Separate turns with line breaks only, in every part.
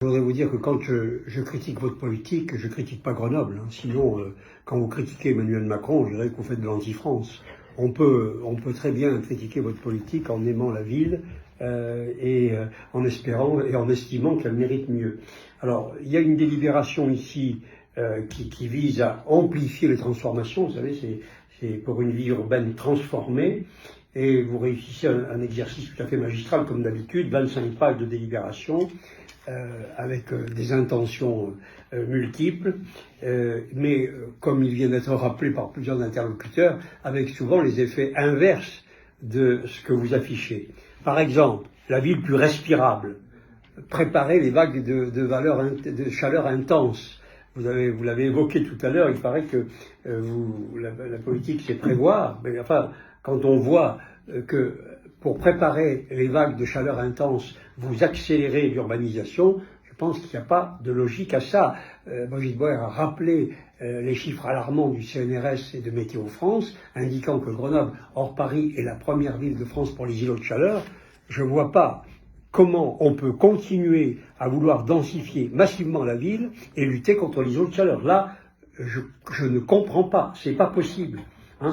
Je voudrais vous dire que quand je critique votre politique, je ne critique pas Grenoble. Hein. Sinon, quand vous critiquez Emmanuel Macron, je dirais que vous faites de l'anti-France. On peut très bien critiquer votre politique en aimant la ville en espérant et en estimant qu'elle mérite mieux. Alors, il y a une délibération ici qui vise à amplifier les transformations. Vous savez, c'est pour une vie urbaine transformée. Et vous réussissez un exercice tout à fait magistral, comme d'habitude, 25 pages de délibération, avec des intentions multiples, mais comme il vient d'être rappelé par plusieurs interlocuteurs, avec souvent les effets inverses de ce que vous affichez. Par exemple, la ville plus respirable, préparer les vagues de chaleur intense. Vous l'avez évoqué tout à l'heure, il paraît que la politique c'est prévoir, mais enfin, quand on voit que pour préparer les vagues de chaleur intense, vous accélérez l'urbanisation, je pense qu'il n'y a pas de logique à ça. Brigitte Boer a rappelé les chiffres alarmants du CNRS et de Météo France, indiquant que Grenoble, hors Paris, est la première ville de France pour les îlots de chaleur. Je ne vois pas comment on peut continuer à vouloir densifier massivement la ville et lutter contre les îlots de chaleur. Là, je ne comprends pas, c'est pas possible. Hein,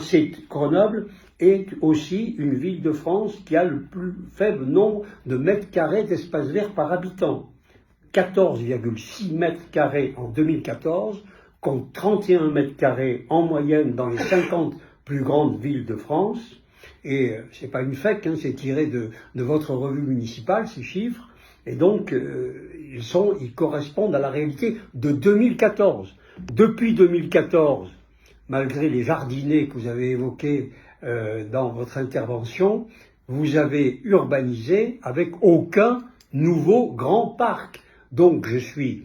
Grenoble est aussi une ville de France qui a le plus faible nombre de mètres carrés d'espace vert par habitant. 14,6 mètres carrés en 2014, contre 31 mètres carrés en moyenne dans les 50 plus grandes villes de France. Et c'est pas une fake, hein, c'est tiré de votre revue municipale, ces chiffres. Et donc, ils correspondent à la réalité de 2014. Depuis 2014, malgré les jardinets que vous avez évoqués dans votre intervention, vous avez urbanisé avec aucun nouveau grand parc. Donc je suis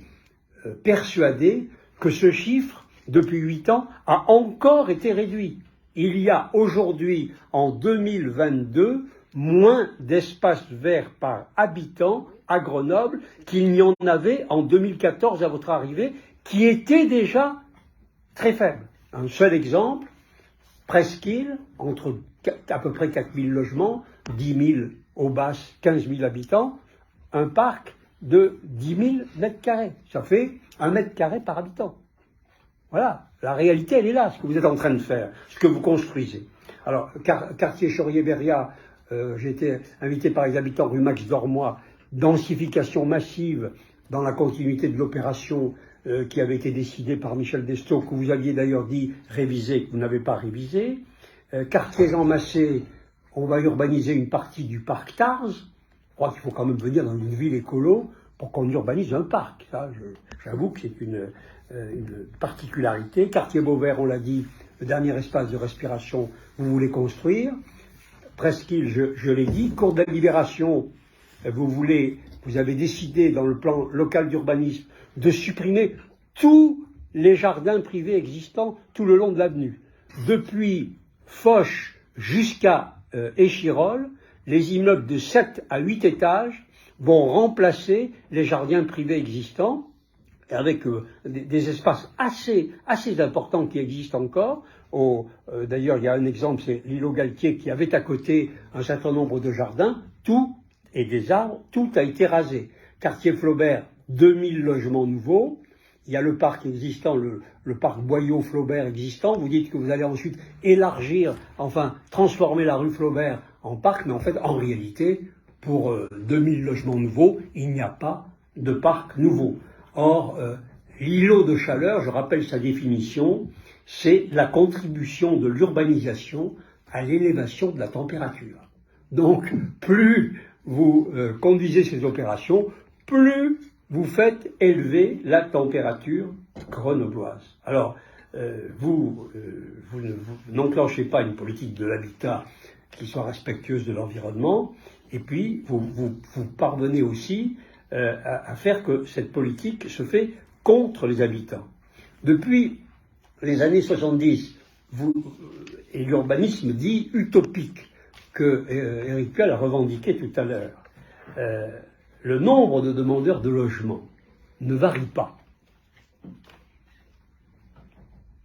persuadé que ce chiffre, depuis 8 ans, a encore été réduit. Il y a aujourd'hui, en 2022, moins d'espace vert par habitant à Grenoble qu'il n'y en avait en 2014 à votre arrivée, qui était déjà très faible. Un seul exemple, Presqu'île, entre à peu près 4000 logements, 10 000 Aubasses, 15 000 habitants, un parc de 10 000 mètres carrés. Ça fait 1 mètre carré par habitant. Voilà, la réalité elle est là, ce que vous êtes en train de faire, ce que vous construisez. Alors, quartier Chaurier-Beria, j'ai été invité par les habitants rue Max Dormois, densification massive dans la continuité de l'opération qui avait été décidée par Michel Destaux, que vous aviez d'ailleurs dit réviser, que vous n'avez pas révisé. Quartier Jean Massé, on va urbaniser une partie du parc Tars. Je crois qu'il faut quand même venir dans une ville écolo pour qu'on urbanise un parc. Ça, j'avoue que c'est une particularité. Quartier Beauvert, on l'a dit, le dernier espace de respiration, vous voulez construire. Presqu'île, je l'ai dit. Cours de la Libération, vous avez décidé dans le plan local d'urbanisme de supprimer tous les jardins privés existants tout le long de l'avenue. Depuis Foch jusqu'à Échirolles, les immeubles de 7 à 8 étages vont remplacer les jardins privés existants, avec des espaces assez importants qui existent encore. D'ailleurs, il y a un exemple, c'est l'îlot Galtier qui avait à côté un certain nombre de jardins, et des arbres, tout a été rasé. Quartier Flaubert, 2000 logements nouveaux. Il y a le parc existant, le parc Boyau-Flaubert existant. Vous dites que vous allez ensuite élargir, enfin transformer la rue Flaubert en parc, mais en fait, en réalité, pour 2000 logements nouveaux, il n'y a pas de parc nouveau. Or, l'îlot de chaleur, je rappelle sa définition, c'est la contribution de l'urbanisation à l'élévation de la température. Donc, plus vous conduisez ces opérations, plus vous faites élever la température grenobloise. Alors, vous n'enclenchez pas une politique de l'habitat qui soit respectueuse de l'environnement, et puis vous parvenez aussi à faire que cette politique se fait contre les habitants. Depuis les années 70, et l'urbanisme dit utopique, que Éric Piolle a revendiqué tout à l'heure, le nombre de demandeurs de logement ne varie pas.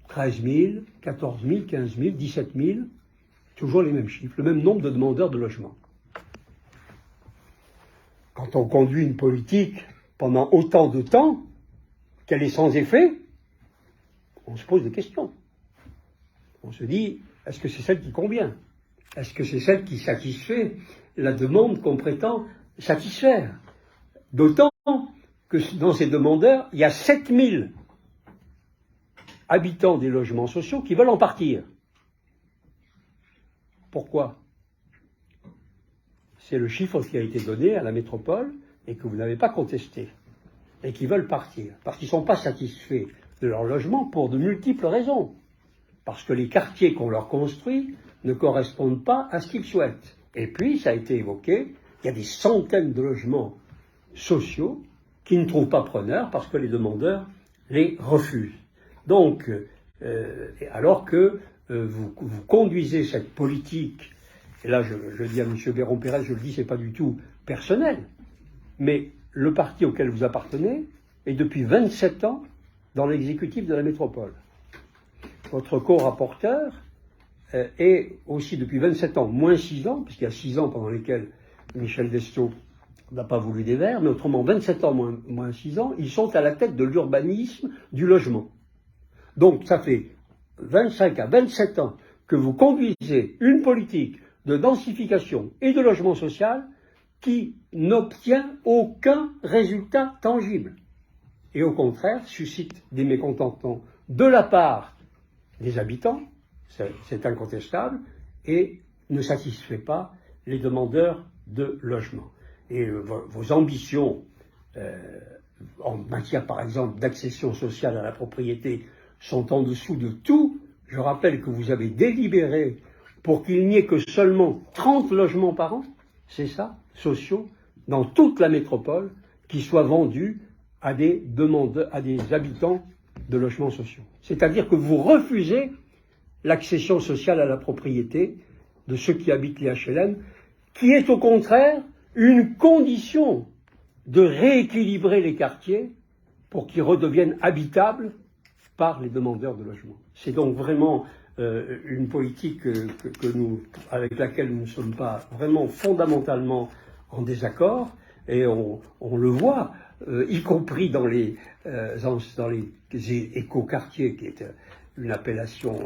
13 000, 14 000, 15 000, 17 000, toujours les mêmes chiffres, le même nombre de demandeurs de logement. Quand on conduit une politique pendant autant de temps, qu'elle est sans effet, on se pose des questions. On se dit, est-ce que c'est celle qui convient? Est-ce que c'est celle qui satisfait la demande qu'on prétend satisfaire? D'autant que dans ces demandeurs, il y a 7000 habitants des logements sociaux qui veulent en partir. Pourquoi? C'est le chiffre qui a été donné à la métropole et que vous n'avez pas contesté. Et qui veulent partir. Parce qu'ils ne sont pas satisfaits de leur logement pour de multiples raisons. Parce que les quartiers qu'on leur construit ne correspondent pas à ce qu'ils souhaitent. Et puis, ça a été évoqué, il y a des centaines de logements sociaux qui ne trouvent pas preneurs parce que les demandeurs les refusent. Donc, alors que vous conduisez cette politique, et là je dis à M. Béron-Pérez, je le dis, c'est pas du tout personnel, mais le parti auquel vous appartenez est depuis 27 ans dans l'exécutif de la métropole. Votre co-rapporteur est aussi depuis 27 ans, moins 6 ans, puisqu'il y a 6 ans pendant lesquels Michel Destot n'a pas voulu des Verts, mais autrement 27 ans moins 6 ans, ils sont à la tête de l'urbanisme, du logement. Donc ça fait 25 à 27 ans que vous conduisez une politique de densification et de logement social qui n'obtient aucun résultat tangible. Et au contraire, suscite des mécontentements de la part des habitants, c'est incontestable, et ne satisfait pas les demandeurs de logement. Et vos ambitions en matière, par exemple, d'accession sociale à la propriété sont en dessous de tout. Je rappelle que vous avez délibéré pour qu'il n'y ait que seulement 30 logements par an, c'est ça, sociaux, dans toute la métropole, qui soient vendus à des habitants de logements sociaux. C'est-à-dire que vous refusez l'accession sociale à la propriété de ceux qui habitent les HLM, qui est au contraire une condition de rééquilibrer les quartiers pour qu'ils redeviennent habitables par les demandeurs de logement. C'est donc vraiment une politique avec laquelle nous ne sommes pas vraiment fondamentalement en désaccord, et on le voit, y compris dans les écoquartiers, qui est une appellation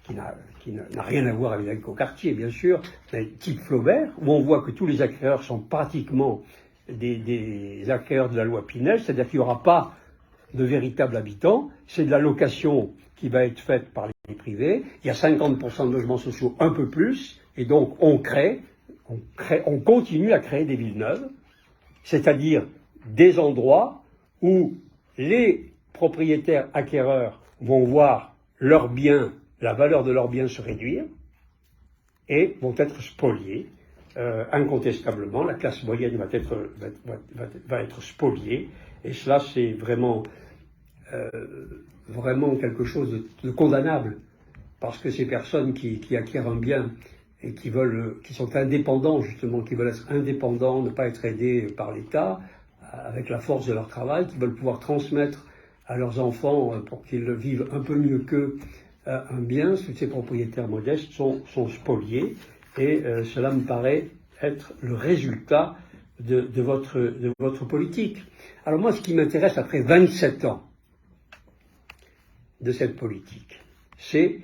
qui n'a rien à voir avec l'écoquartier, bien sûr, mais type Flaubert, où on voit que tous les acquéreurs sont pratiquement des acquéreurs de la loi Pinel, c'est-à-dire qu'il n'y aura pas de véritables habitants, c'est de la location qui va être faite par les privés, il y a 50% de logements sociaux, un peu plus, et donc on continue à créer des villes neuves, c'est-à-dire des endroits où les propriétaires acquéreurs vont voir leurs biens, la valeur de leurs biens se réduire, et vont être spoliés. Incontestablement, la classe moyenne va être spoliée, et cela c'est vraiment quelque chose de condamnable, parce que ces personnes qui acquièrent un bien et qui sont indépendants justement, qui veulent être indépendants, ne pas être aidés par l'État, avec la force de leur travail, qui veulent pouvoir transmettre à leurs enfants pour qu'ils vivent un peu mieux qu'eux un bien, tous ces propriétaires modestes sont spoliés, et cela me paraît être le résultat de votre politique. Alors moi, ce qui m'intéresse après 27 ans de cette politique, c'est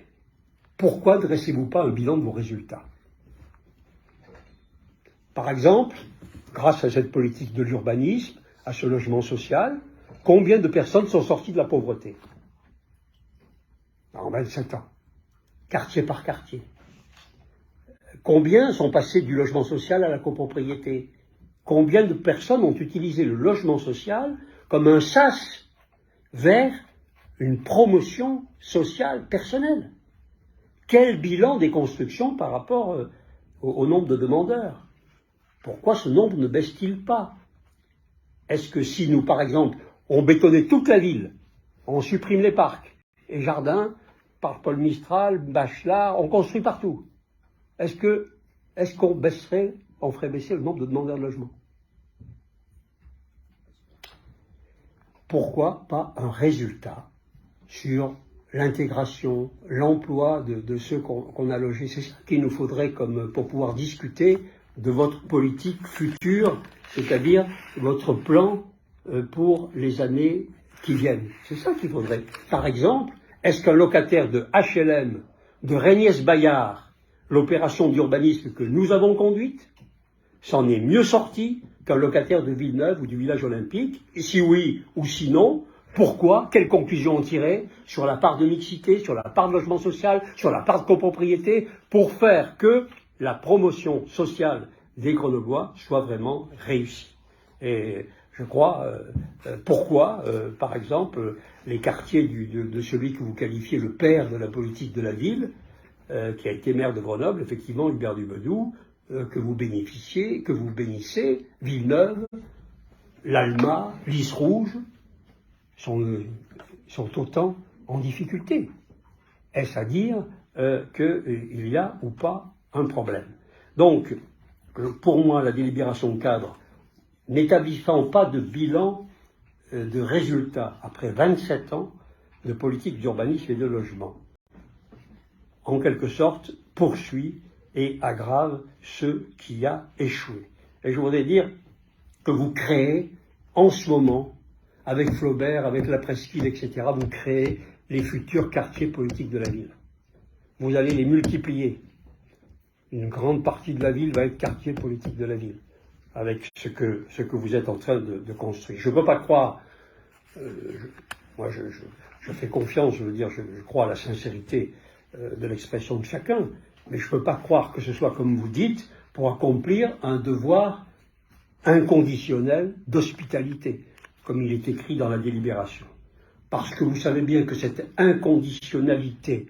pourquoi ne dressez-vous pas un bilan de vos résultats? Par exemple, grâce à cette politique de l'urbanisme, à ce logement social, combien de personnes sont sorties de la pauvreté en 27 ans, quartier par quartier? Combien sont passés du logement social à la copropriété? Combien de personnes ont utilisé le logement social comme un sas vers une promotion sociale personnelle? Quel bilan des constructions par rapport au nombre de demandeurs? Pourquoi ce nombre ne baisse-t-il pas? Est-ce que si nous, par exemple, on bétonnait toute la ville, on supprime les parcs et jardins, par Paul Mistral, Bachelard, on construit partout, est-ce qu'on ferait baisser le nombre de demandeurs de logement? Pourquoi pas un résultat sur l'intégration, l'emploi de ceux qu'on a logés? C'est ça qu'il nous faudrait pour pouvoir discuter de votre politique future, c'est-à-dire votre plan pour les années qui viennent. C'est ça qu'il faudrait. Par exemple, est-ce qu'un locataire de HLM, de Reigniès-Bayard, l'opération d'urbanisme que nous avons conduite, s'en est mieux sorti qu'un locataire de Villeneuve ou du village olympique? Et si oui ou sinon, pourquoi? Quelles conclusions en tirer sur la part de mixité, sur la part de logement social, sur la part de copropriété, pour faire que la promotion sociale des Grenoblois soit vraiment réussie? Et je crois, par exemple, les quartiers de celui que vous qualifiez le père de la politique de la ville, qui a été maire de Grenoble, effectivement, Hubert Dubedou, que vous bénissez, Villeneuve, l'Alma, Lys Rouge, sont autant en difficulté. Est-ce à dire qu'il y a ou pas un problème? Donc, pour moi, la délibération cadre, n'établissant pas de bilan de résultats après 27 ans de politique d'urbanisme et de logement, en quelque sorte, poursuit et aggrave ce qui a échoué. Et je voudrais dire que vous créez, en ce moment, avec Flaubert, avec la presqu'île, etc., vous créez les futurs quartiers politiques de la ville. Vous allez les multiplier. Une grande partie de la ville va être quartier politique de la ville, avec ce que vous êtes en train de construire. Je ne peux pas croire, je fais confiance, je crois à la sincérité de l'expression de chacun, mais je ne peux pas croire que ce soit, comme vous dites, pour accomplir un devoir inconditionnel d'hospitalité, comme il est écrit dans la délibération. Parce que vous savez bien que cette inconditionnalité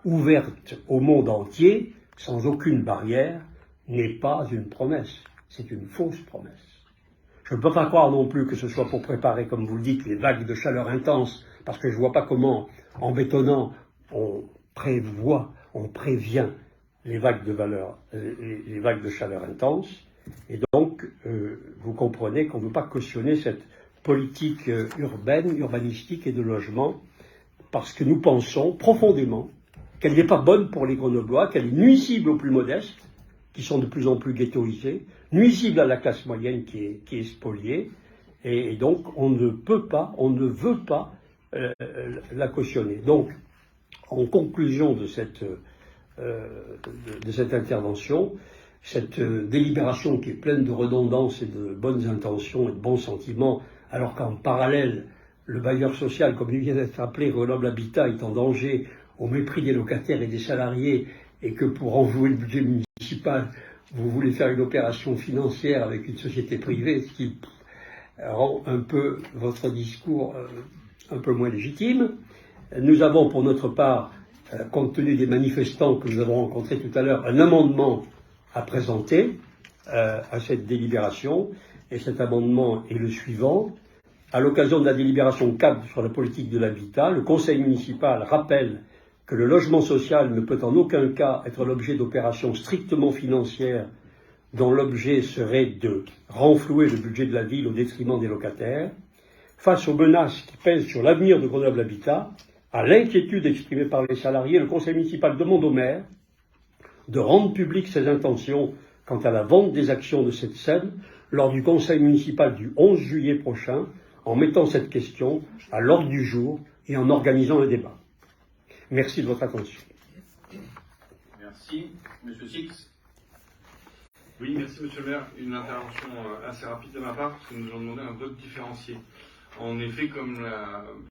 ouverte au monde entier, sans aucune barrière, n'est pas une promesse, c'est une fausse promesse. Je ne peux pas croire non plus que ce soit pour préparer, comme vous le dites, les vagues de chaleur intense, parce que je ne vois pas comment, en bétonnant, on prévient les vagues de chaleur intense, et donc vous comprenez qu'on ne veut pas cautionner cette politique urbanistique et de logement, parce que nous pensons profondément qu'elle n'est pas bonne pour les Grenoblois, qu'elle est nuisible aux plus modestes, qui sont de plus en plus ghettoisés, nuisible à la classe moyenne qui est spoliée, et donc on ne veut pas la cautionner. Donc, en conclusion de cette intervention, cette délibération qui est pleine de redondances et de bonnes intentions et de bons sentiments, alors qu'en parallèle, le bailleur social, comme il vient d'être appelé, Grenoble Habitat, est en danger au mépris des locataires et des salariés, et que pour enjouer le budget municipal, vous voulez faire une opération financière avec une société privée, ce qui rend un peu votre discours un peu moins légitime. Nous avons pour notre part, compte tenu des manifestants que nous avons rencontrés tout à l'heure, un amendement à présenter à cette délibération, et cet amendement est le suivant. À l'occasion de la délibération cadre sur la politique de l'habitat, le conseil municipal rappelle que le logement social ne peut en aucun cas être l'objet d'opérations strictement financières dont l'objet serait de renflouer le budget de la ville au détriment des locataires. Face aux menaces qui pèsent sur l'avenir de Grenoble Habitat, à l'inquiétude exprimée par les salariés, le conseil municipal demande au maire de rendre publiques ses intentions quant à la vente des actions de cette SEM lors du conseil municipal du 11 juillet prochain, en mettant cette question à l'ordre du jour et en organisant le débat. Merci de votre attention.
Merci. Monsieur Six. Oui, merci Monsieur le maire. Une intervention assez rapide de ma part, parce que nous allons demander un vote différencié. En effet, comme